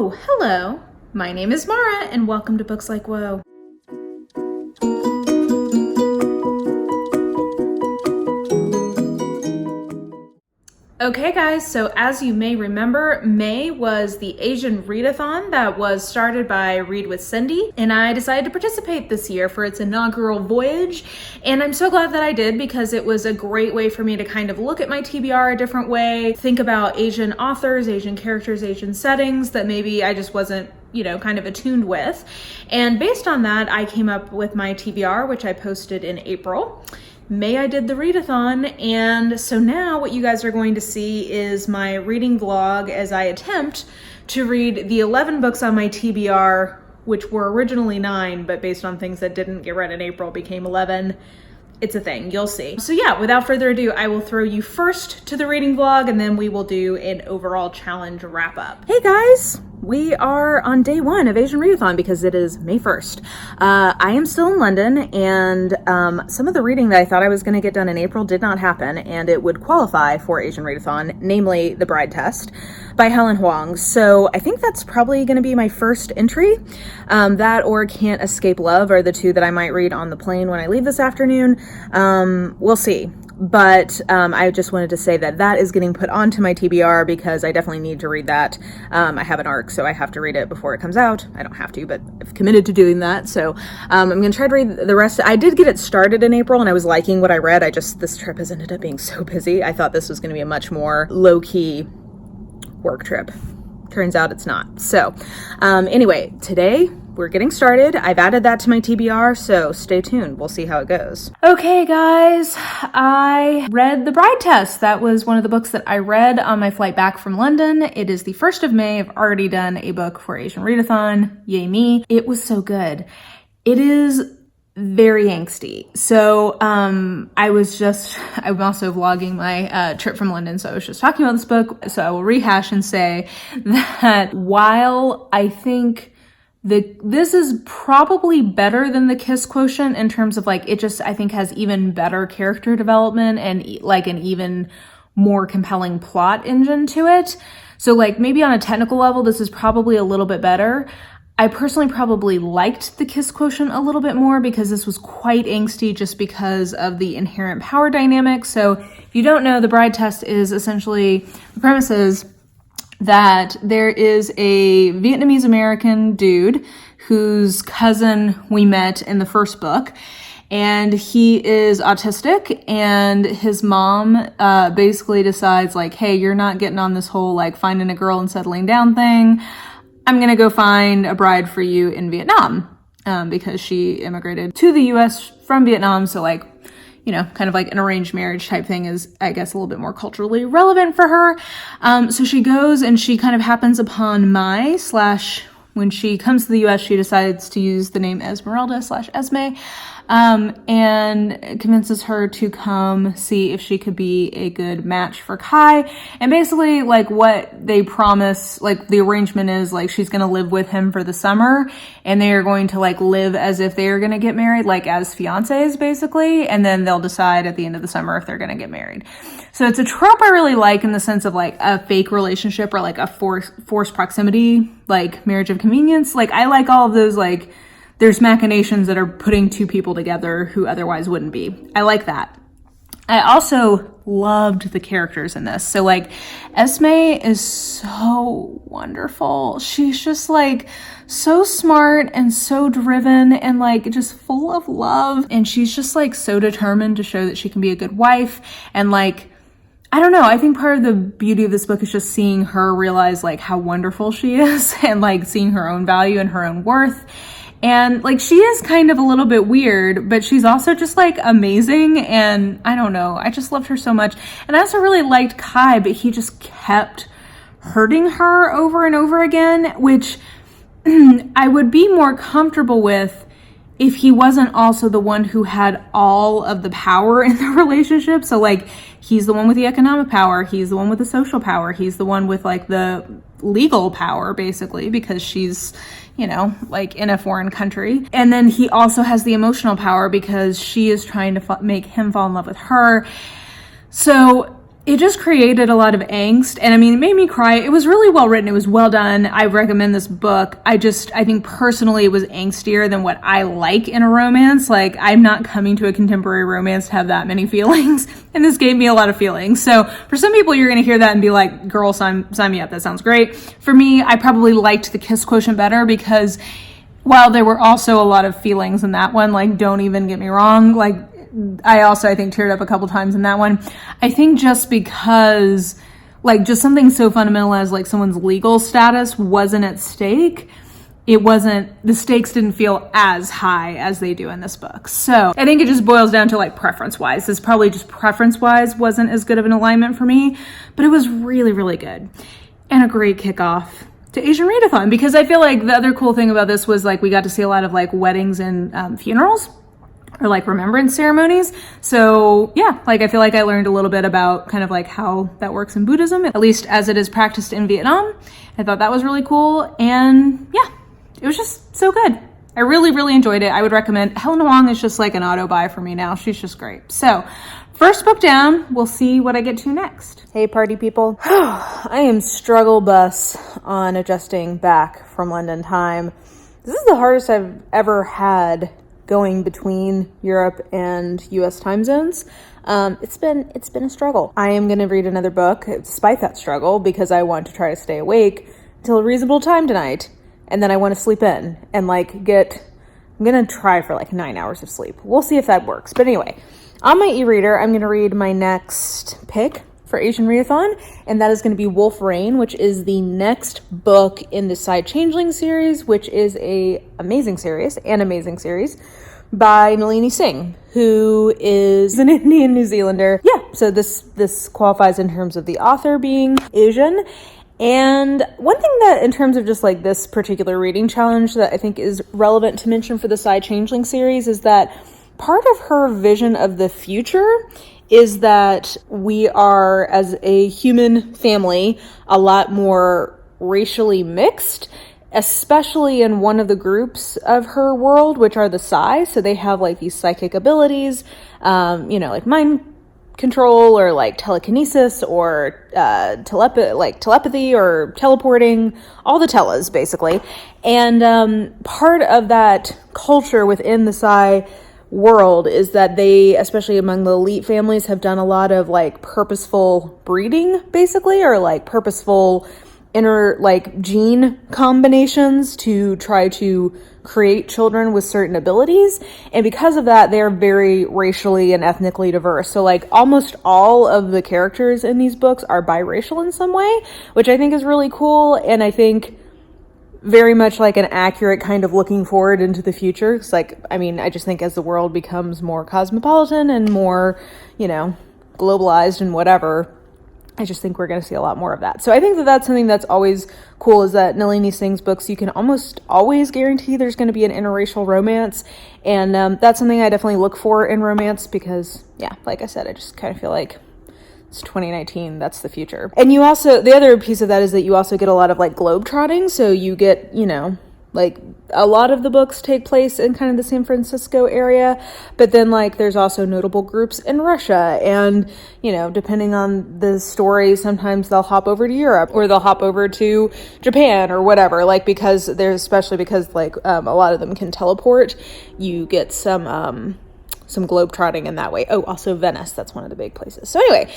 Oh, hello. My name is Mara, and welcome to Books Like Whoa. Okay guys, so as you may remember, May was the Asian Readathon that was started by Read with Cindy, and I decided to participate this year for its inaugural voyage, and I'm so glad that I did because it was a great way for me to kind of look at my TBR a different way, think about Asian authors, Asian characters, Asian settings that maybe I just wasn't kind of attuned with. And based on that, I came up with my TBR, which I posted in April. May I did the readathon, and so now what you guys are going to see is my reading vlog as I attempt to read the 11 books on my TBR, which were originally 9, but based on things that didn't get read in April became 11. It's a thing, you'll see. So yeah, without further ado, I will throw you first to the reading vlog, and then we will do an overall challenge wrap up. Hey guys! We are on day 1 of Asian Readathon because it is May 1st. I am still in London, and some of the reading that I thought I was going to get done in April did not happen, and it would qualify for Asian Readathon, namely The Bride Test by Helen Hoang. So I think that's probably going to be my first entry. That or Can't Escape Love are the two that I might read on the plane when I leave this afternoon. We'll see. But I just wanted to say that that is getting put onto my TBR because I definitely need to read that. I have an arc, so I have to read it before it comes out. I don't have to, but I've committed to doing that. So I'm going to try to read the rest. I did get it started in April, and I was liking what I read. This trip has ended up being so busy. I thought this was going to be a much more low-key work trip. Turns out it's not. So anyway, today we're getting started. I've added that to my TBR, so stay tuned. We'll see how it goes. Okay, guys, I read The Bride Test. That was one of the books that I read on my flight back from London. It is the 1st of May. I've already done a book for Asian Readathon. Yay me. It was so good. It is very angsty. So I'm also vlogging my trip from London, so I was just talking about this book. So I will rehash and say that while I think this is probably better than The Kiss Quotient in terms of I think has even better character development and like an even more compelling plot engine to it. So maybe on a technical level, this is probably a little bit better. I personally probably liked The Kiss Quotient a little bit more because this was quite angsty just because of the inherent power dynamic. So if you don't know, The Bride Test is essentially, the premise is that there is a Vietnamese American dude whose cousin we met in the first book, and he is autistic, and his mom basically decides hey, you're not getting on this whole finding a girl and settling down thing. I'm gonna go find a bride for you in Vietnam because she immigrated to the US from Vietnam, so kind of an arranged marriage type thing is, I guess, a little bit more culturally relevant for her. So she goes and she kind of happens upon when she comes to the US, she decides to use the name Esmeralda/Esme, and convinces her to come see if she could be a good match for Kai. And basically, what they promise, the arrangement is, she's gonna live with him for the summer, and they are going to, live as if they are gonna get married, as fiancés, basically, and then they'll decide at the end of the summer if they're gonna get married. So it's a trope I really like in the sense of, a fake relationship or, a forced proximity, marriage of convenience. I like all of those, there's machinations that are putting two people together who otherwise wouldn't be. I like that. I also loved the characters in this. So Esme is so wonderful. She's just so smart and so driven and just full of love. And she's just so determined to show that she can be a good wife. And I don't know, I think part of the beauty of this book is just seeing her realize how wonderful she is and seeing her own value and her own worth. And she is kind of a little bit weird, but she's also just amazing. And I don't know, I just loved her so much. And I also really liked Kai, but he just kept hurting her over and over again, which I would be more comfortable with if he wasn't also the one who had all of the power in the relationship. So he's the one with the economic power, he's the one with the social power, he's the one with the legal power, basically, because she's in a foreign country. And then he also has the emotional power because she is trying to make him fall in love with her. So it just created a lot of angst, and I mean, it made me cry. It was really well written. It was well done. I recommend this book. I think personally it was angstier than what I like in a romance. Like, I'm not coming to a contemporary romance to have that many feelings, and this gave me a lot of feelings. So for some people, you're going to hear that and be like, girl, sign me up. That sounds great. For me, I probably liked the kiss quotient better because while there were also a lot of feelings in that one, like, don't even get me wrong, like, I think teared up a couple times in that one. I think just because, like, just something so fundamental as, like, someone's legal status wasn't at stake, the stakes didn't feel as high as they do in this book. So I think it just boils down to, like, preference-wise. This probably just preference-wise wasn't as good of an alignment for me, but it was really, really good. And a great kickoff to Asian Readathon, because I feel like the other cool thing about this was, like, we got to see a lot of, like, weddings and funerals, or like remembrance ceremonies. So yeah, like, I feel like I learned a little bit about kind of like how that works in Buddhism, at least as it is practiced in Vietnam. I thought that was really cool. And yeah, it was just so good. I really, really enjoyed it. I would recommend. Helen Hoang is just like an auto buy for me now. She's just great. So first book down, we'll see what I get to next. Hey, party people. I am struggle bus on adjusting back from London time. This is the hardest I've ever had going between Europe and US time zones. It's been a struggle. I am going to read another book despite that struggle because I want to try to stay awake till a reasonable time tonight, and then I want to sleep in and like I'm going to try for like 9 hours of sleep. We'll see if that works. But anyway, on my e-reader, I'm going to read my next pick for Asian Readathon, and that is going to be Wolf Rain, which is the next book in the Psy-Changeling series, which is an amazing series by Nalini Singh, who is an Indian New Zealander. Yeah, so this qualifies in terms of the author being Asian. And one thing that, in terms of just like this particular reading challenge, that I think is relevant to mention for the Psy-Changeling series is that part of her vision of the future is that we are, as a human family, a lot more racially mixed, especially in one of the groups of her world, which are the Psy. So they have like these psychic abilities, like mind control or like telekinesis or telepathy or teleporting, all the tellas basically. And part of that culture within the Psy world is that they, especially among the elite families, have done a lot of like purposeful breeding basically, or like purposeful inner like gene combinations to try to create children with certain abilities. And because of that, they're very racially and ethnically diverse. So like almost all of the characters in these books are biracial in some way, which I think is really cool. And I think very much like an accurate kind of looking forward into the future. It's like, I mean, I just think as the world becomes more cosmopolitan and more, globalized and whatever, I just think we're going to see a lot more of that. So I think that that's something that's always cool, is that Nalini Singh's books, you can almost always guarantee there's going to be an interracial romance. And that's something I definitely look for in romance because, yeah, like I said, I just kind of feel like it's 2019, that's the future. And you also, the other piece of that is that you also get a lot of like globe-trotting. So you get, like a lot of the books take place in kind of the San Francisco area, but then like there's also notable groups in Russia, and depending on the story, sometimes they'll hop over to Europe or they'll hop over to Japan or whatever, like because there's, especially because like a lot of them can teleport, you get some globe-trotting in that way. Oh, also Venice, that's one of the big places. So anyway,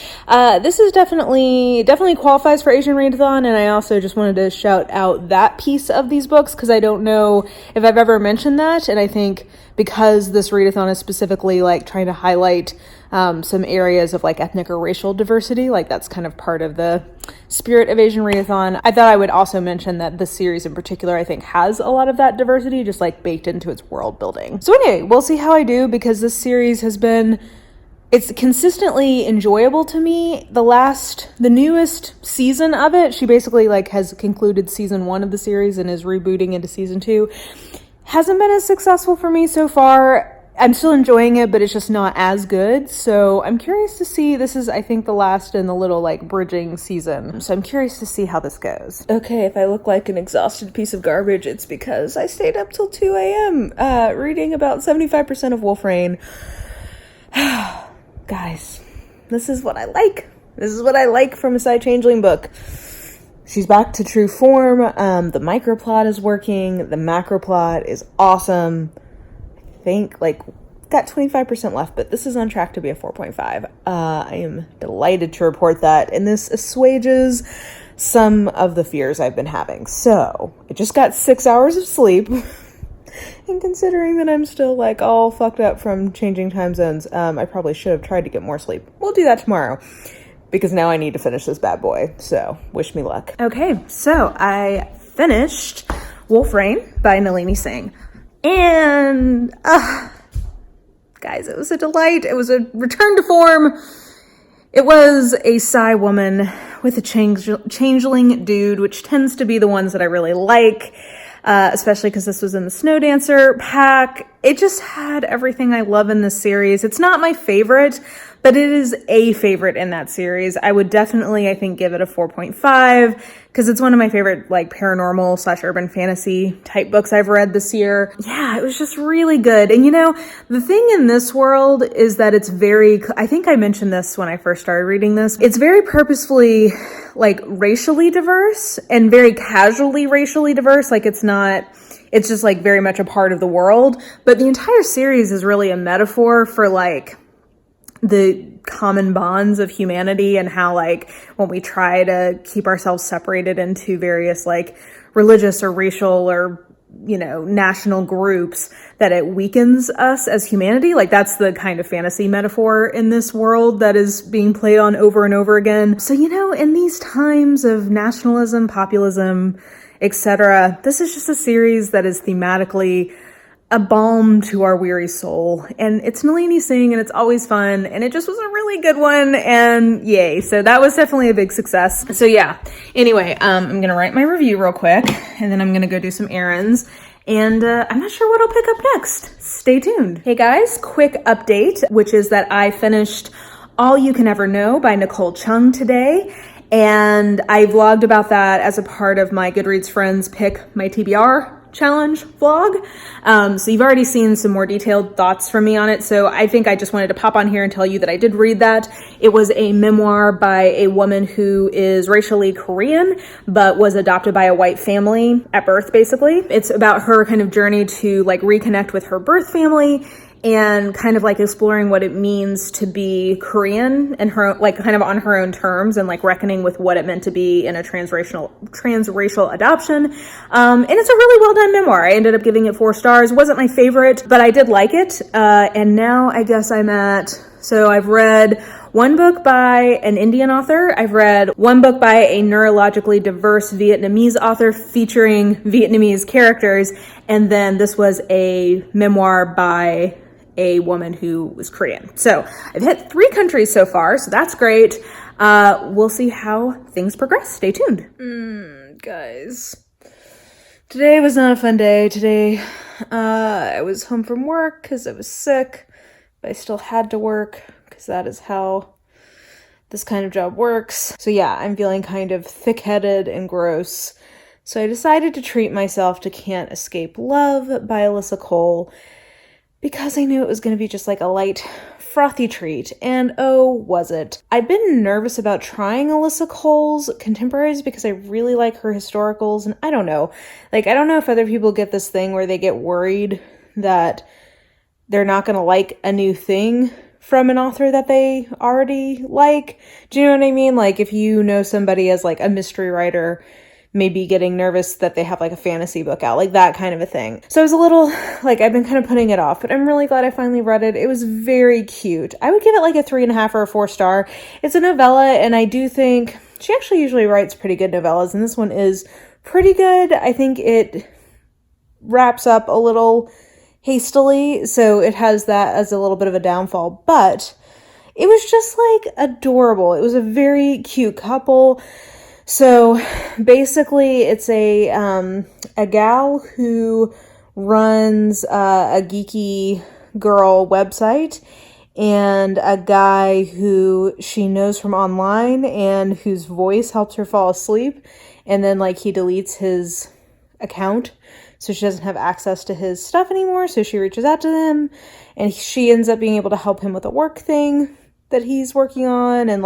this is definitely qualifies for Asian Readathon, and I also just wanted to shout out that piece of these books because I don't know if I've ever mentioned that, and I think because this readathon is specifically like trying to highlight some areas of like ethnic or racial diversity, like that's kind of part of the spirit of Asian Readathon. I thought I would also mention that this series in particular, I think, has a lot of that diversity just like baked into its world building. So anyway, we'll see how I do, because this series it's consistently enjoyable to me. The newest season of it, she basically like has concluded season 1 of the series and is rebooting into season 2. Hasn't been as successful for me so far. I'm still enjoying it, but it's just not as good. So I'm curious to see. This is, I think, the last in the little like bridging season. So I'm curious to see how this goes. Okay, if I look like an exhausted piece of garbage, it's because I stayed up till 2 a.m. Reading about 75% of Wolf Rain. Guys, this is what I like. This is what I like from a psy-changeling book. She's back to true form. The microplot is working. The macroplot is awesome. I think, got 25% left, but this is on track to be a 4.5. I am delighted to report that, and this assuages some of the fears I've been having. So, I just got 6 hours of sleep, and considering that I'm still, all fucked up from changing time zones, I probably should have tried to get more sleep. We'll do that tomorrow, because now I need to finish this bad boy, so wish me luck. Okay, so I finished Wolf Rain by Nalini Singh, and guys, it was a delight. It was a return to form. It was a psy woman with a changeling dude, which tends to be the ones that I really like, especially because this was in the Snow Dancer pack. It just had everything I love in this series. It's not my favorite, but it is a favorite in that series. I would definitely, I think, give it a 4.5 because it's one of my favorite, paranormal / urban fantasy type books I've read this year. Yeah, it was just really good. And the thing in this world is that it's I think I mentioned this when I first started reading this. It's very purposefully, racially diverse and very casually racially diverse. It's just very much a part of the world. But the entire series is really a metaphor for the common bonds of humanity and how when we try to keep ourselves separated into various religious or racial or national groups, that it weakens us as humanity. That's the kind of fantasy metaphor in this world that is being played on over and over again. So in these times of nationalism, populism, etc., this is just a series that is thematically a balm to our weary soul. And it's Nalini Singh, and it's always fun, and it just was a really good one, and yay. So that was definitely a big success. So yeah, anyway, I'm gonna write my review real quick, and then I'm gonna go do some errands, and I'm not sure what I'll pick up next. Stay tuned. Hey guys, quick update, which is that I finished All You Can Ever Know by Nicole Chung today, and I vlogged about that as a part of my Goodreads Friends Pick My TBR challenge vlog. So you've already seen some more detailed thoughts from me on it. So I think I just wanted to pop on here and tell you that I did read that. It was a memoir by a woman who is racially Korean, but was adopted by a white family at birth, basically. It's about her kind of journey to reconnect with her birth family and kind of exploring what it means to be Korean and her kind of on her own terms and reckoning with what it meant to be in a transracial adoption. And it's a really well done memoir. I ended up giving it 4 stars. Wasn't my favorite, but I did like it. And now I guess so I've read 1 book by an Indian author. I've read 1 book by a neurologically diverse Vietnamese author featuring Vietnamese characters. And then this was a memoir by a woman who was Korean. So I've hit 3 countries so far, so that's great. We'll see how things progress. Stay tuned. Guys, today was not a fun day. Today, I was home from work because I was sick, but I still had to work because that is how this kind of job works. So yeah, I'm feeling kind of thick-headed and gross. So I decided to treat myself to Can't Escape Love by Alyssa Cole, because I knew it was going to be just a light, frothy treat, and oh, was it. I've been nervous about trying Alyssa Cole's contemporaries because I really like her historicals, and I don't know. I don't know if other people get this thing where they get worried that they're not going to like a new thing from an author that they already like. Do you know what I mean? If you know somebody as a mystery writer, maybe getting nervous that they have a fantasy book out, that kind of a thing. So I was a little, I've been kind of putting it off, but I'm really glad I finally read it. It was very cute. I would give it a 3.5 or a 4 star. It's a novella, and I do think she actually usually writes pretty good novellas, and this one is pretty good. I think it wraps up a little hastily, so it has that as a little bit of a downfall, but it was just adorable. It was a very cute couple. So basically it's a gal who runs a geeky girl website, and a guy who she knows from online and whose voice helps her fall asleep. And then he deletes his account, so she doesn't have access to his stuff anymore. So she reaches out to them, and she ends up being able to help him with a work thing that he's working on. And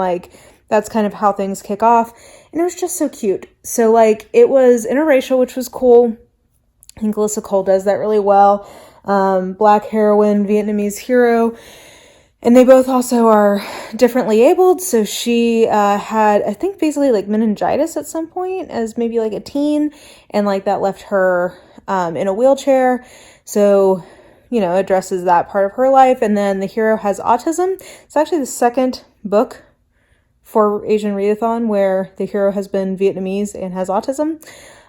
that's kind of how things kick off. And it was just so cute. So like it was interracial, which was cool. I think Alyssa Cole does that really well. Black heroine, Vietnamese hero. And they both also are differently abled. So she had, I think, basically like meningitis at some point as maybe like a teen. And like that left her in a wheelchair. So, you know, addresses that part of her life. And then the hero has autism. It's actually the second book for Asian Readathon where the hero has been Vietnamese and has autism.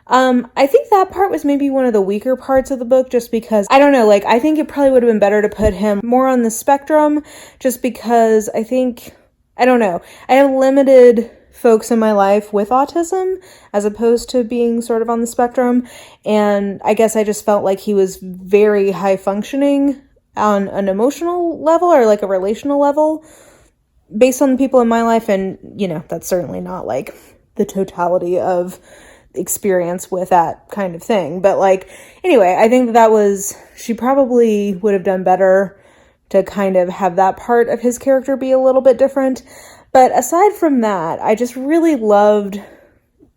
I think that part was maybe one of the weaker parts of the book just because, I don't know, like, I think it probably would have been better to put him more on the spectrum just because I think, I don't know, I have limited folks in my life with autism as opposed to being sort of on the spectrum. And I guess I just felt like he was very high functioning on an emotional level or like a relational level based on the people in my life. And, you know, that's certainly not like the totality of experience with that kind of thing. But like, anyway, I think that was, she probably would have done better to kind of have that part of his character be a little bit different. But aside from that, I just really loved,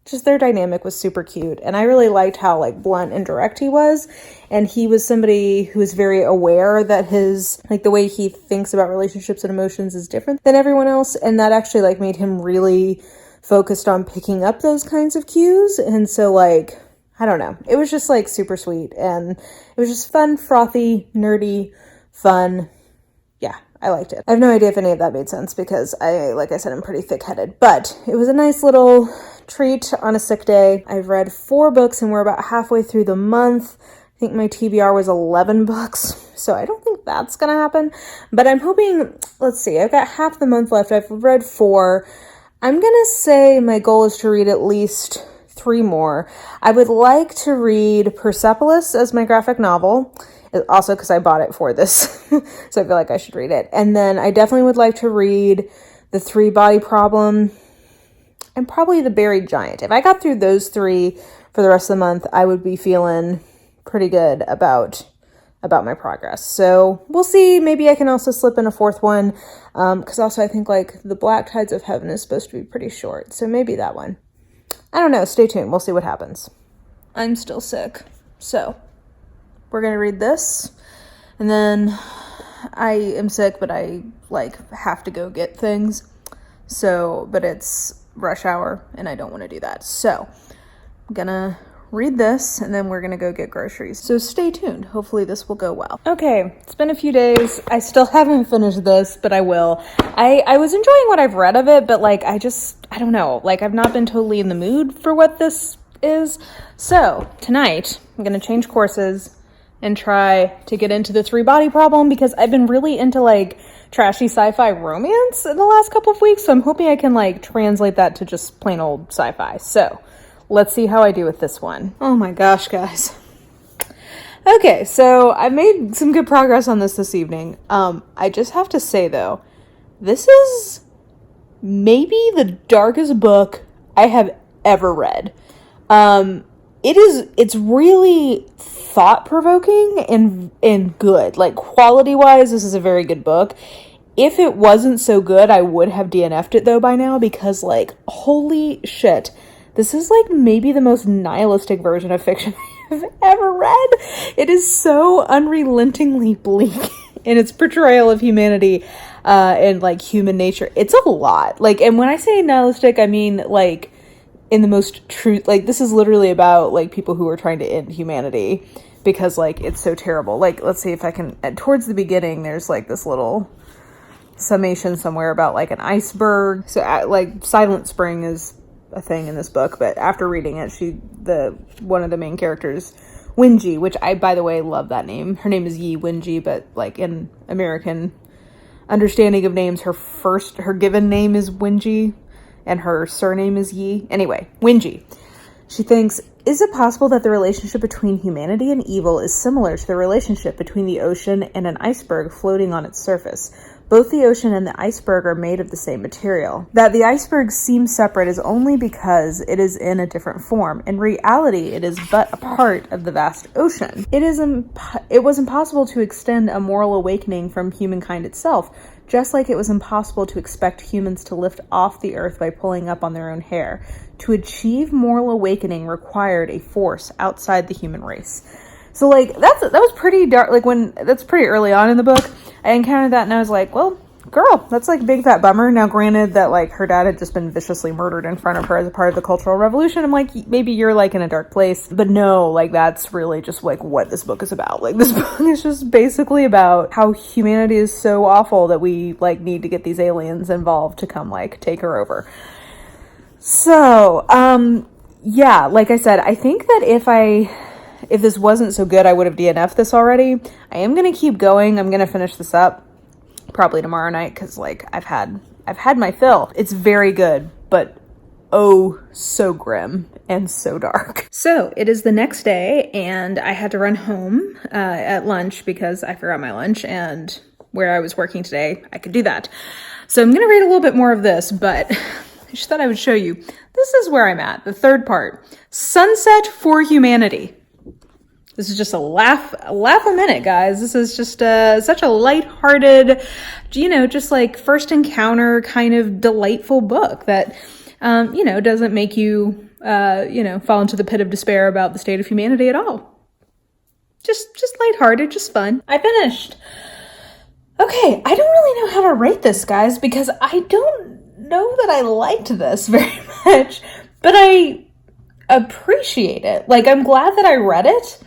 just their dynamic was super cute. And I really liked how like blunt and direct he was. And he was somebody who was very aware that his, like the way he thinks about relationships and emotions is different than everyone else. And that actually like made him really focused on picking up those kinds of cues. And so like, I don't know, it was just like super sweet and it was just fun, frothy, nerdy, fun. Yeah, I liked it. I have no idea if any of that made sense because like I said, I'm pretty thick-headed, but it was a nice little treat on a sick day. I've read 4 books and we're about halfway through the month. I think my TBR was 11 books, so I don't think that's gonna happen, but I'm hoping, let's see, I've got half the month left. I've read 4. I'm gonna say my goal is to read at least 3 more. I would like to read Persepolis as my graphic novel, also because I bought it for this, so I feel like I should read it. And then I definitely would like to read The 3-Body Problem and probably The Buried Giant. If I got through those 3 for the rest of the month, I would be feeling pretty good about my progress. So we'll see. Maybe I can also slip in a 4th one. Because also I think like The Black Tides of Heaven is supposed to be pretty short. So maybe that one. I don't know. Stay tuned. We'll see what happens. I'm still sick. So we're going to read this. And then I am sick, but I like have to go get things. So, but it's rush hour and I don't want to do that. So I'm going to read this and then we're gonna go get groceries. So stay tuned. Hopefully this will go well. Okay, it's been a few days. I still haven't finished this, but I will. I was enjoying what I've read of it, but like I don't know, like I've not been totally in the mood for what this is. So tonight I'm gonna change courses and try to get into the 3-Body Problem because I've been really into like trashy sci-fi romance in the last couple of weeks. So I'm hoping I can like translate that to just plain old sci-fi. So let's see how I do with this one. Oh my gosh, guys. Okay, so I made some good progress on this evening. I just have to say, though, this is maybe the darkest book I have ever read. It's really thought-provoking and good. Like, quality-wise, this is a very good book. If it wasn't so good, I would have DNF'd it, though, by now, because, like, holy shit. This is like maybe the most nihilistic version of fiction I've ever read. It is so unrelentingly bleak in its portrayal of humanity and like human nature. It's a lot. Like, and when I say nihilistic, I mean like in the most true, like this is literally about like people who are trying to end humanity because like it's so terrible. Like, let's see if I can, towards the beginning, there's like this little summation somewhere about like an iceberg. So like Silent Spring is a thing in this book, but after reading it, one of the main characters, Winji, which I, by the way, love that name. Her name is Yi Winji, but like in American understanding of names, her given name is Winji and her surname is Yi. Anyway, Winji. She thinks, is it possible that the relationship between humanity and evil is similar to the relationship between the ocean and an iceberg floating on its surface? Both the ocean and the iceberg are made of the same material. That the iceberg seems separate is only because it is in a different form. In reality, it is but a part of the vast ocean. It was impossible to extend a moral awakening from humankind itself. just like it was impossible to expect humans to lift off the earth by pulling up on their own hair. To achieve moral awakening required a force outside the human race. So, like, that was pretty dark. Like, that's pretty early on in the book. I encountered that and I was like, well, girl, that's like a big fat bummer. Now, granted that like her dad had just been viciously murdered in front of her as a part of the Cultural Revolution. I'm like, maybe you're like in a dark place, but no, like that's really just like what this book is about. Like this book is just basically about how humanity is so awful that we like need to get these aliens involved to come like take her over. So, yeah, like I said, I think that if this wasn't so good, I would have DNF'd this already. I am going to keep going. I'm going to finish this up probably tomorrow night because like I've had my fill. It's very good, but oh so grim and so dark. So it is the next day and I had to run home at lunch because I forgot my lunch, and where I was working today I could do that. So I'm gonna read a little bit more of this, but I just thought I would show you. This is where I'm at, the third part. Sunset for Humanity. This is just a laugh a minute, guys. This is just such a lighthearted, just like first encounter kind of delightful book that, doesn't make you, fall into the pit of despair about the state of humanity at all. Just lighthearted, just fun. I finished. Okay, I don't really know how to rate this, guys, because I don't know that I liked this very much, but I appreciate it. Like, I'm glad that I read it.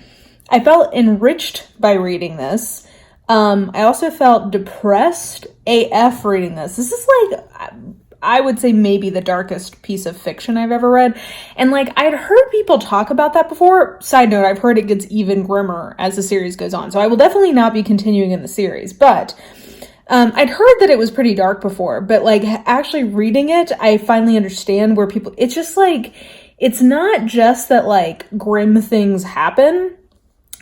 I felt enriched by reading this. I also felt depressed AF reading this. This is like, I would say maybe the darkest piece of fiction I've ever read. And like, I'd heard people talk about that before. Side note, I've heard it gets even grimmer as the series goes on. So I will definitely not be continuing in the series. But I'd heard that it was pretty dark before. But like, actually reading it, I finally understand where people... It's just like, it's not just that like grim things happen.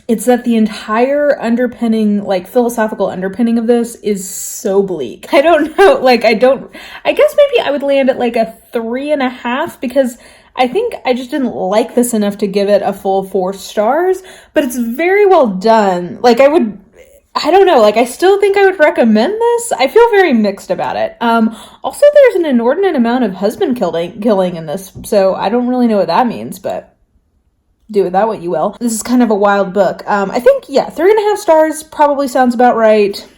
It's that the entire underpinning, like philosophical underpinning of this is so bleak. I don't know, like I guess maybe I would land at like a 3.5 because I think I just didn't like this enough to give it a full 4 stars, but it's very well done. Like I don't know, like I still think I would recommend this. I feel very mixed about it. Also there's an inordinate amount of husband killing in this, so I don't really know what that means, but do with that what you will. This is kind of a wild book. I think, yeah, 3.5 stars probably sounds about right.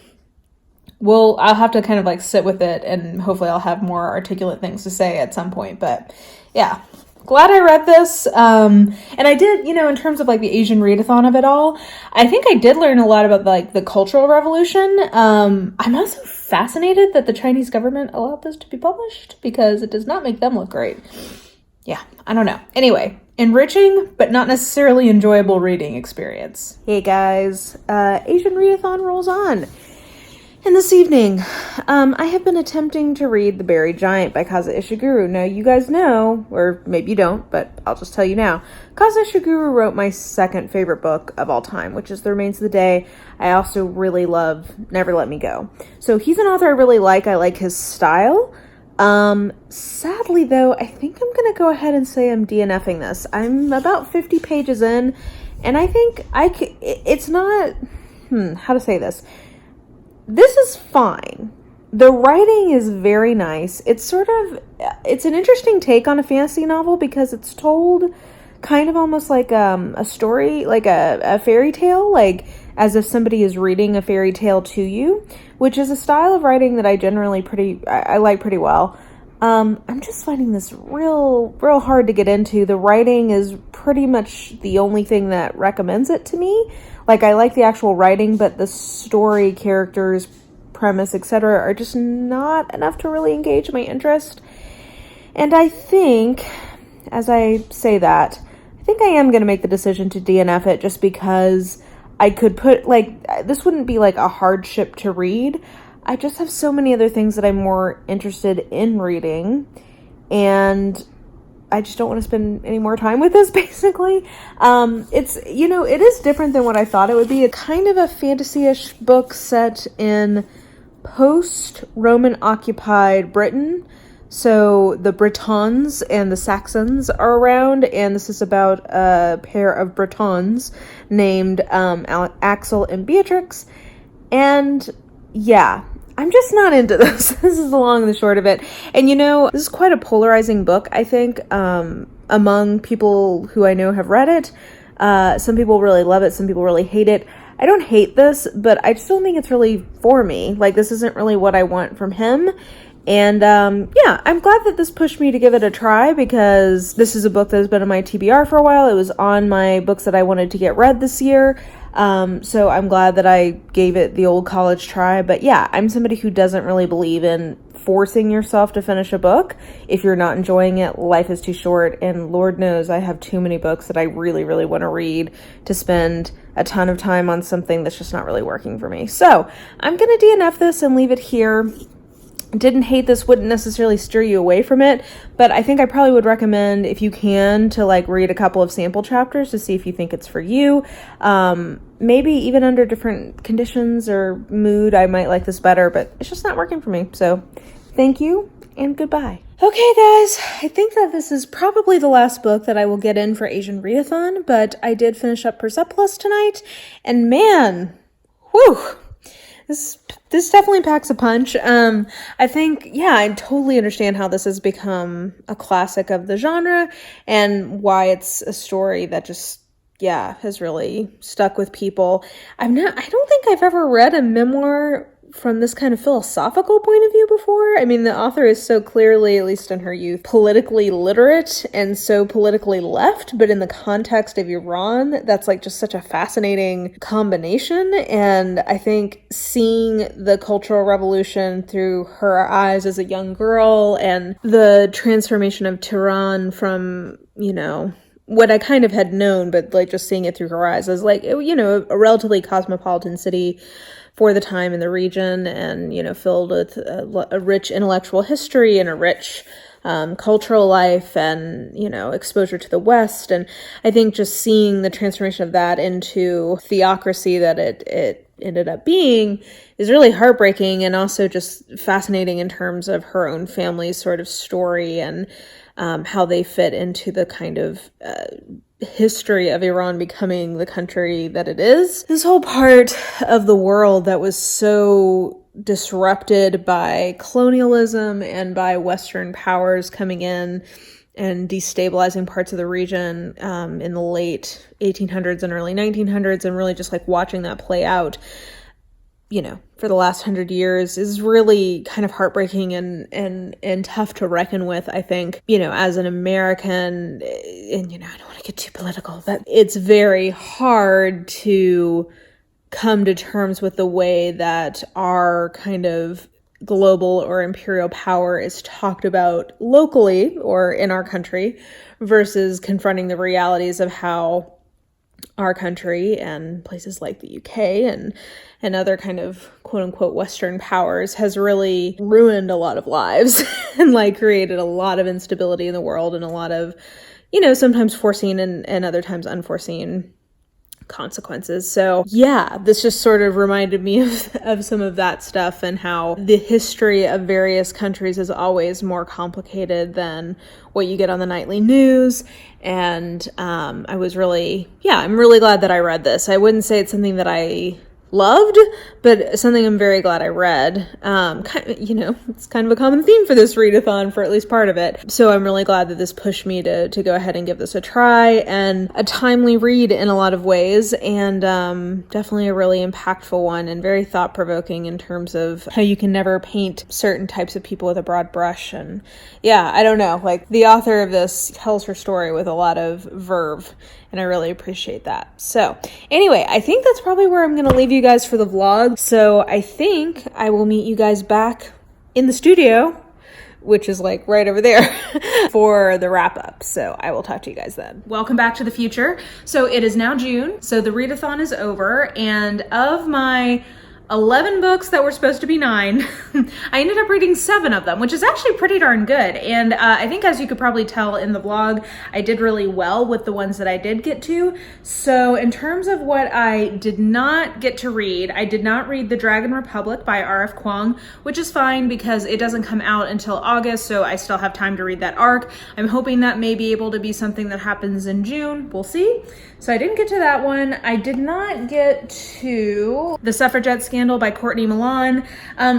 I'll have to kind of like sit with it and hopefully I'll have more articulate things to say at some point. But yeah, glad I read this. And I did, in terms of like the Asian readathon of it all, I think I did learn a lot about like the Cultural Revolution. I'm also fascinated that the Chinese government allowed this to be published because it does not make them look great. Yeah, I don't know. Anyway, enriching, but not necessarily enjoyable reading experience. Hey guys, Asian Readathon rolls on. And this evening, I have been attempting to read The Buried Giant by Kazuo Ishiguro. Now, you guys know, or maybe you don't, but I'll just tell you now. Kazuo Ishiguro wrote my second favorite book of all time, which is The Remains of the Day. I also really love Never Let Me Go. So he's an author I really like. I like his style. Sadly though, I think I'm gonna go ahead and say I'm DNFing this. I'm about 50 pages in, and I think it's not, how to say this. This is fine. The writing is very nice. It's an interesting take on a fantasy novel because it's told kind of almost like a story, like a fairy tale, like as if somebody is reading a fairy tale to you, which is a style of writing that I generally I like pretty well. I'm just finding this real hard to get into. The writing is pretty much the only thing that recommends it to me. Like, I like the actual writing, but the story, characters, premise, etc. are just not enough to really engage my interest. And I think, as I say that, I think I am going to make the decision to DNF it just because I could put, like, this wouldn't be like a hardship to read. I just have so many other things that I'm more interested in reading, and I just don't want to spend any more time with this, basically. It's, it is different than what I thought it would be. A kind of a fantasy-ish book set in post-Roman occupied Britain. So the Bretons and the Saxons are around, and this is about a pair of Bretons named Axel and Beatrix. And yeah, I'm just not into this. This is the long and the short of it. And you know, this is quite a polarizing book, I think, among people who I know have read it. Some people really love it. Some people really hate it. I don't hate this, but I just don't think it's really for me. Like, this isn't really what I want from him. And yeah, I'm glad that this pushed me to give it a try, because this is a book that has been on my TBR for a while. It was on my books that I wanted to get read this year. So I'm glad that I gave it the old college try. But yeah, I'm somebody who doesn't really believe in forcing yourself to finish a book. If you're not enjoying it, life is too short. And Lord knows I have too many books that I really, really want to read to spend a ton of time on something that's just not really working for me. So I'm going to DNF this and leave it here. Didn't hate this, wouldn't necessarily steer you away from it, but I think I probably would recommend, if you can, to like read a couple of sample chapters to see if you think it's for you. Maybe even under different conditions or mood, I might like this better, but it's just not working for me. So thank you and goodbye. Okay, guys, I think that this is probably the last book that I will get in for Asian Readathon, but I did finish up Persepolis tonight, and man, whew, this definitely packs a punch. I think, yeah, I totally understand how this has become a classic of the genre and why it's a story that just, yeah, has really stuck with people. I don't think I've ever read a memoir from this kind of philosophical point of view before. I mean, the author is so clearly, at least in her youth, politically literate and so politically left, but in the context of Iran, that's like just such a fascinating combination. And I think seeing the Cultural Revolution through her eyes as a young girl and the transformation of Tehran from, you know, what I kind of had known, but like just seeing it through her eyes as like, you know, a relatively cosmopolitan city for the time in the region, and, you know, filled with a rich intellectual history and a rich cultural life and, you know, exposure to the West. And I think just seeing the transformation of that into theocracy that it ended up being is really heartbreaking, and also just fascinating in terms of her own family's sort of story and how they fit into the kind of history of Iran becoming the country that it is. This whole part of the world that was so disrupted by colonialism and by Western powers coming in and destabilizing parts of the region in the late 1800s and early 1900s, and really just like watching that play out, you know, for the last 100 years is really kind of heartbreaking and tough to reckon with, I think, you know, as an American. And, you know, I don't want to get too political, but it's very hard to come to terms with the way that our kind of global or imperial power is talked about locally or in our country versus confronting the realities of how our country and places like the UK and other kind of quote unquote Western powers has really ruined a lot of lives and like created a lot of instability in the world and a lot of, you know, sometimes foreseen and other times unforeseen consequences. So yeah, this just sort of reminded me of some of that stuff, and how the history of various countries is always more complicated than what you get on the nightly news. And I'm really glad that I read this. I wouldn't say it's something that I loved, but something I'm very glad I read. You know, it's kind of a common theme for this readathon for at least part of it. So I'm really glad that this pushed me to go ahead and give this a try, and a timely read in a lot of ways, and definitely a really impactful one and very thought-provoking in terms of how you can never paint certain types of people with a broad brush. And yeah, I don't know, like the author of this tells her story with a lot of verve, and I really appreciate that. So anyway, I think that's probably where I'm going to leave you guys for the vlog. So I think I will meet you guys back in the studio, which is like right over there, for the wrap up. So I will talk to you guys then. Welcome back to the future. So it is now June. So the readathon is over, and of my 11 books that were supposed to be 9, I ended up reading 7 of them, which is actually pretty darn good. And I think, as you could probably tell in the vlog, I did really well with the ones that I did get to. So in terms of what I did not get to read, I did not read The Dragon Republic by R.F. Kuang, which is fine because it doesn't come out until August, so I still have time to read that arc. I'm hoping that may be able to be something that happens in June. We'll see. So I didn't get to that one. I did not get to The Suffragette Scandal by Courtney Milan,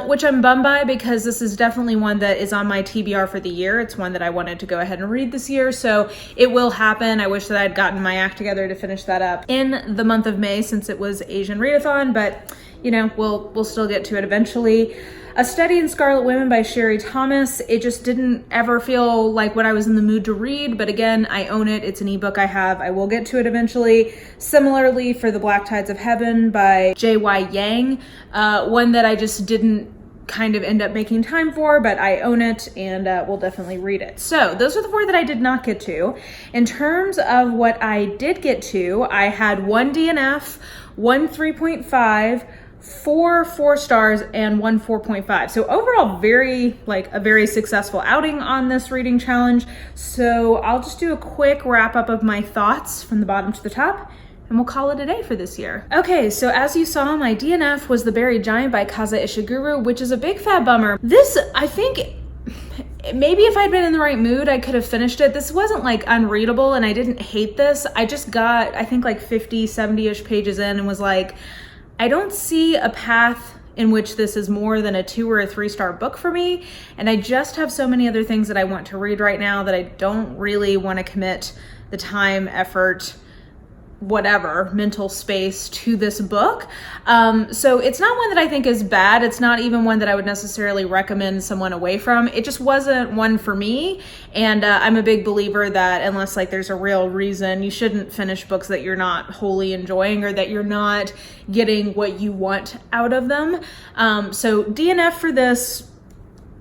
which I'm bummed by because this is definitely one that is on my TBR for the year. It's one that I wanted to go ahead and read this year, so it will happen. I wish that I'd gotten my act together to finish that up in the month of May since it was Asian Readathon, but you know, we'll still get to it eventually. A Study in Scarlet Women by Sherry Thomas. It just didn't ever feel like what I was in the mood to read, but again, I own it. It's an ebook I have. I will get to it eventually. Similarly, for The Black Tides of Heaven by J.Y. Yang, one that I just didn't kind of end up making time for, but I own it and will definitely read it. So those are the 4 that I did not get to. In terms of what I did get to, I had 1 DNF, 1 3.5, 4 4 stars, and 1 4.5. So overall, a very successful outing on this reading challenge. So I'll just do a quick wrap up of my thoughts from the bottom to the top, and we'll call it a day for this year. Okay, so as you saw, my DNF was The Buried Giant by Kazuo Ishiguro, which is a big fat bummer. This, I think, maybe if I'd been in the right mood, I could have finished it. This wasn't like unreadable and I didn't hate this. I just got, I think like 50, 70-ish pages in and was like, I don't see a path in which this is more than a 2 or a 3-star book for me. And I just have so many other things that I want to read right now that I don't really want to commit the time, effort, whatever mental space to this book. So it's not one that I think is bad. It's not even one that I would necessarily recommend someone away from. It just wasn't one for me. And I'm a big believer that unless like there's a real reason, you shouldn't finish books that you're not wholly enjoying or that you're not getting what you want out of them. So DNF for this.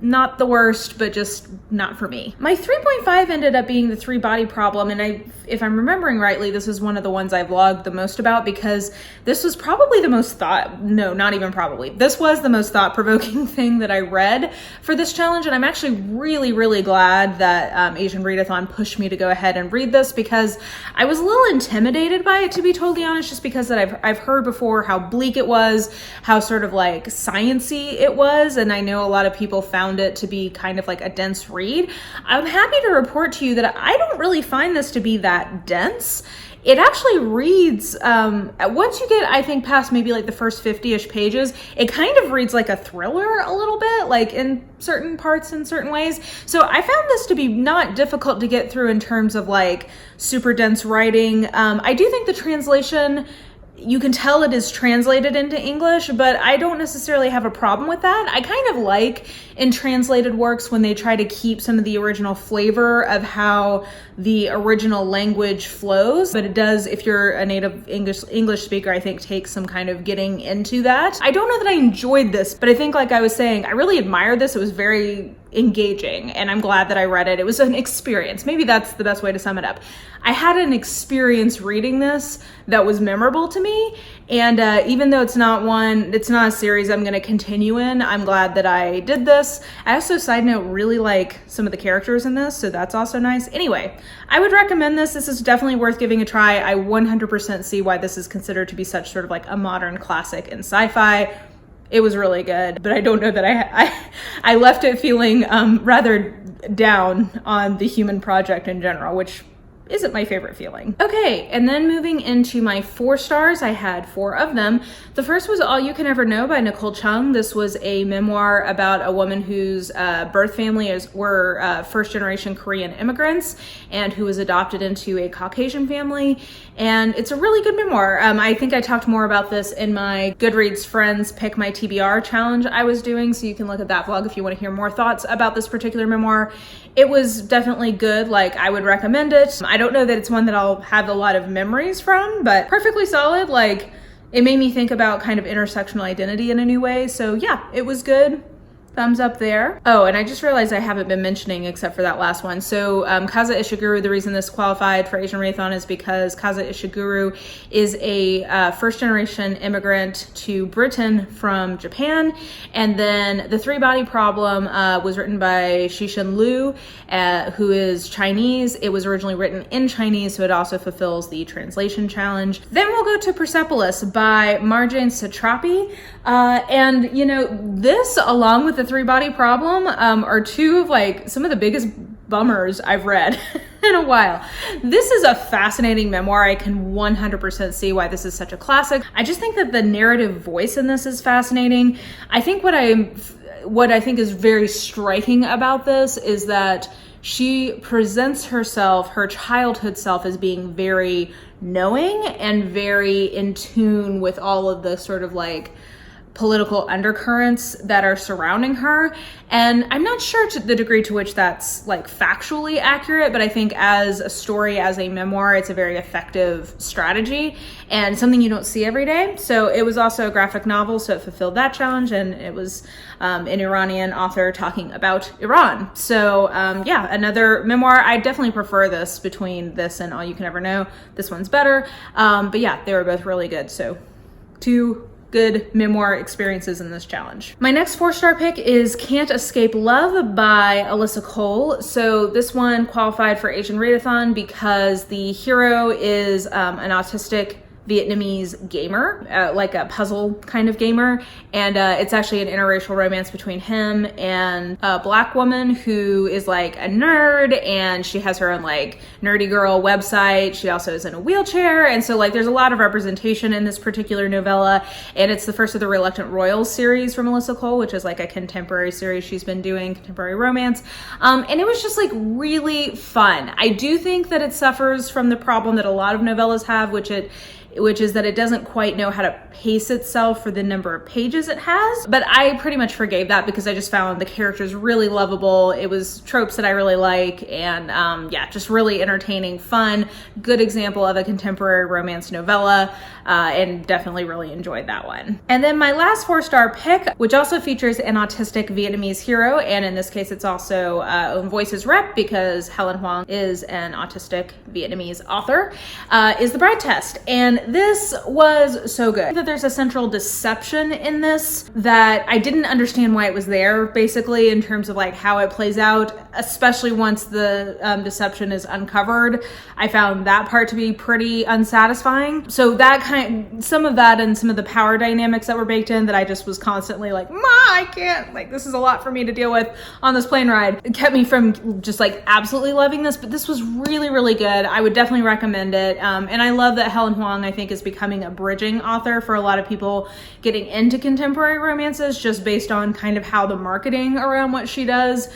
Not the worst, but just not for me. My 3.5 ended up being The 3 Body Problem, and if I'm remembering rightly, this is one of the ones I vlogged the most about because this was probably the most this was the most thought-provoking thing that I read for this challenge, and I'm actually really, really glad that Asian Readathon pushed me to go ahead and read this because I was a little intimidated by it, to be totally honest, just because that I've heard before how bleak it was, how sort of like science-y it was, and I know a lot of people found it to be kind of like a dense read. I'm happy to report to you that I don't really find this to be that dense. It actually reads, once you get, I think, past maybe like the first 50-ish pages, it kind of reads like a thriller a little bit, like in certain parts, in certain ways. So I found this to be not difficult to get through in terms of like super dense writing. I do think the translation, you can tell it is translated into English, but I don't necessarily have a problem with that. I kind of like in translated works when they try to keep some of the original flavor of how the original language flows, but it does, if you're a native English speaker, I think take some kind of getting into that. I don't know that I enjoyed this, but I think like I was saying, I really admired this. It was very engaging and I'm glad that I read it. It was an experience. Maybe that's the best way to sum it up. I had an experience reading this that was memorable to me. And even though it's not a series I'm gonna continue in, I'm glad that I did this. I also, side note, really like some of the characters in this, so that's also nice. Anyway, I would recommend this. This is definitely worth giving a try. I 100% see why this is considered to be such sort of like a modern classic in sci-fi. It was really good, but I don't know that I left it feeling rather down on the Human Project in general, which isn't my favorite feeling. Okay, and then moving into my 4 stars, I had 4 of them. The first was All You Can Ever Know by Nicole Chung. This was a memoir about a woman whose birth family were first-generation Korean immigrants and who was adopted into a Caucasian family. And it's a really good memoir. I think I talked more about this in my Goodreads Friends Pick My TBR challenge I was doing, so you can look at that vlog if you want to hear more thoughts about this particular memoir. It was definitely good. Like, I would recommend it. I don't know that it's one that I'll have a lot of memories from, but perfectly solid. Like, it made me think about kind of intersectional identity in a new way. So yeah, it was good. Thumbs up there. Oh, and I just realized I haven't been mentioning except for that last one. So Kazuo Ishiguro, the reason this qualified for Asian Readathon is because Kazuo Ishiguro is a first-generation immigrant to Britain from Japan. And then The 3 Body Problem was written by Cixin Liu, who is Chinese. It was originally written in Chinese, so it also fulfills the translation challenge. Then we'll go to Persepolis by Marjane Satrapi. And, you know, this, along with The 3 Body Problem, are 2 of like some of the biggest bummers I've read in a while. This is a fascinating memoir. I can 100% see why this is such a classic. I just think that the narrative voice in this is fascinating. I think what I think is very striking about this is that she presents herself, her childhood self, as being very knowing and very in tune with all of the sort of like political undercurrents that are surrounding her. And I'm not sure to the degree to which that's like factually accurate, but I think as a story, as a memoir, it's a very effective strategy and something you don't see every day. So it was also a graphic novel, so it fulfilled that challenge, and it was an Iranian author talking about Iran. So yeah, another memoir. I definitely prefer this between this and All You Can Ever Know. This one's better. But yeah, they were both really good. So two good memoir experiences in this challenge. My next 4-star pick is Can't Escape Love by Alyssa Cole. So this one qualified for Asian Readathon because the hero is an autistic Vietnamese gamer, like a puzzle kind of gamer, and it's actually an interracial romance between him and a Black woman who is like a nerd, and she has her own like nerdy girl website. She also is in a wheelchair, and so like there's a lot of representation in this particular novella, and it's the first of the Reluctant Royals series from Alyssa Cole, which is like a contemporary series she's been doing, contemporary romance, and it was just like really fun. I do think that it suffers from the problem that a lot of novellas have, which is that it doesn't quite know how to pace itself for the number of pages it has. But I pretty much forgave that because I just found the characters really lovable. It was tropes that I really like, and yeah, just really entertaining, fun, good example of a contemporary romance novella, and definitely really enjoyed that one. And then my last 4-star pick, which also features an autistic Vietnamese hero, and in this case it's also own voices rep because Helen Hoang is an autistic Vietnamese author, is The Bride Test. And this was so good. That there's a central deception in this that I didn't understand why it was there, basically, in terms of like how it plays out, especially once the deception is uncovered. I found that part to be pretty unsatisfying. So that some of that and some of the power dynamics that were baked in that I just was constantly like, Ma, I can't, like, this is a lot for me to deal with on this plane ride. It kept me from just like absolutely loving this, but this was really, really good. I would definitely recommend it. And I love that Helen Hoang, I think, is becoming a bridging author for a lot of people getting into contemporary romances, just based on kind of how the marketing around what she does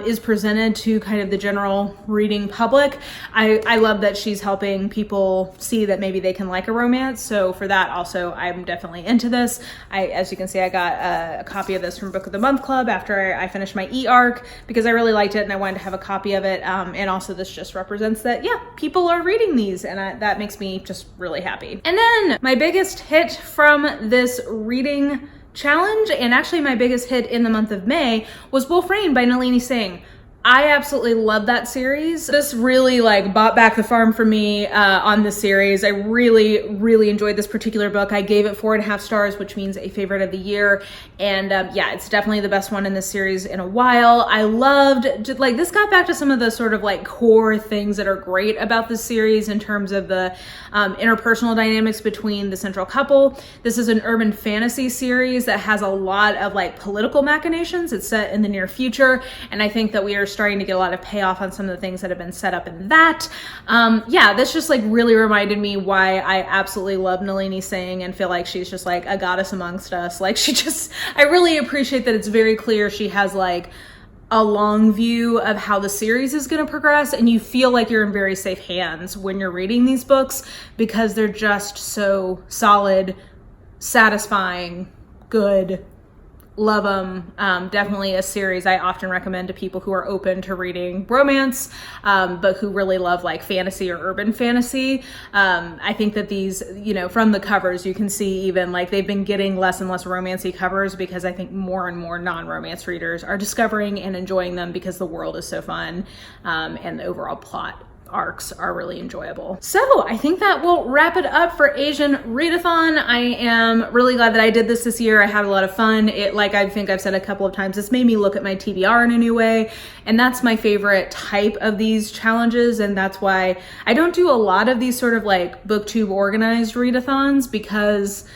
is presented to kind of the general reading public. I love that she's helping people see that maybe they can like a romance. So for that also, I'm definitely into this. As you can see, I got a copy of this from Book of the Month Club after I finished my e-arc because I really liked it and I wanted to have a copy of it. And also this just represents that, yeah, people are reading these, and that makes me just really happy. And then my biggest hit from this reading challenge, and actually my biggest hit in the month of May, was Wolf Rain by Nalini Singh. I absolutely love that series. This really like bought back the farm for me on this series. I really, really enjoyed this particular book. I gave it 4.5 stars, which means a favorite of the year. And yeah, it's definitely the best one in this series in a while. I loved, like, this got back to some of the sort of like core things that are great about this series in terms of the interpersonal dynamics between the central couple. This is an urban fantasy series that has a lot of like political machinations. It's set in the near future, and I think that we are starting to get a lot of payoff on some of the things that have been set up in that. Yeah, this just like really reminded me why I absolutely love Nalini Singh and feel like she's just like a goddess amongst us. Like I really appreciate that it's very clear she has like a long view of how the series is going to progress, and you feel like you're in very safe hands when you're reading these books because they're just so solid, satisfying, good. Love them. Definitely a series I often recommend to people who are open to reading romance, but who really love like fantasy or urban fantasy. I think that these, you know, from the covers, you can see even like they've been getting less and less romancy covers because I think more and more non-romance readers are discovering and enjoying them because the world is so fun, and the overall plot arcs are really enjoyable. So I think that will wrap it up for Asian Readathon. I am really glad that I did this year. I had a lot of fun. It, like I think I've said a couple of times, this made me look at my TBR in a new way, and that's my favorite type of these challenges, and that's why I don't do a lot of these sort of like booktube organized readathons, because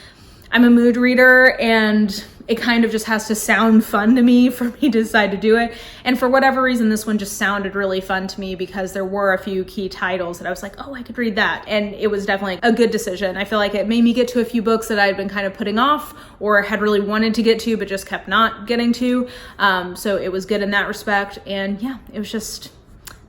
I'm a mood reader and it kind of just has to sound fun to me for me to decide to do it. And for whatever reason, this one just sounded really fun to me because there were a few key titles that I was like, oh, I could read that. And it was definitely a good decision. I feel like it made me get to a few books that I'd been kind of putting off or had really wanted to get to, but just kept not getting to. So it was good in that respect. And yeah, it was just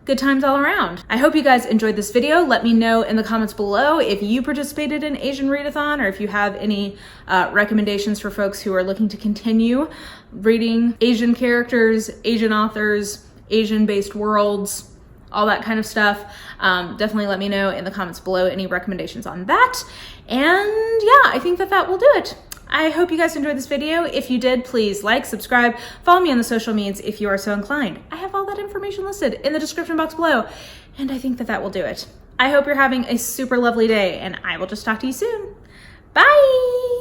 good times all around. I hope you guys enjoyed this video. Let me know in the comments below if you participated in Asian Readathon or if you have any recommendations for folks who are looking to continue reading Asian characters, Asian authors, Asian-based worlds, all that kind of stuff. Definitely let me know in the comments below any recommendations on that. And yeah, I think that will do it. I hope you guys enjoyed this video. If you did, please like, subscribe, follow me on the social medias if you are so inclined. I have all that information listed in the description box below, and I think that will do it. I hope you're having a super lovely day, and I will just talk to you soon. Bye!